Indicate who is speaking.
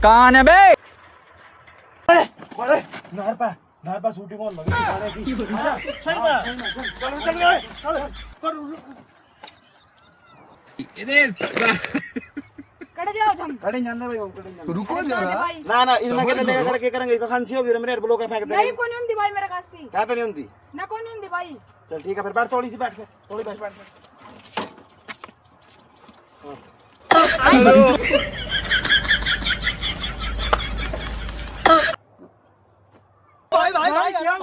Speaker 1: कौन है बे?
Speaker 2: बड़े नार पा शूटिंग होने लगी गाने की सही में चल चल गए
Speaker 3: कड़े जाओ हम
Speaker 2: कड़े जानना भाई कड़े जानना
Speaker 4: रुको जरा
Speaker 2: ना ना इसमें के लेगा करके करेंगे तो खांसी होगी रे मेरे ब्लॉक फेंक दे
Speaker 3: नहीं कोनी हुंदी भाई मेरे कासी
Speaker 2: क्या पे नहीं होती
Speaker 3: ना कोनी हुंदी भाई
Speaker 2: चल ठीक है फिर बैठ थोड़ी सी बैठ के थोड़ी बैठ भाई भाई क्या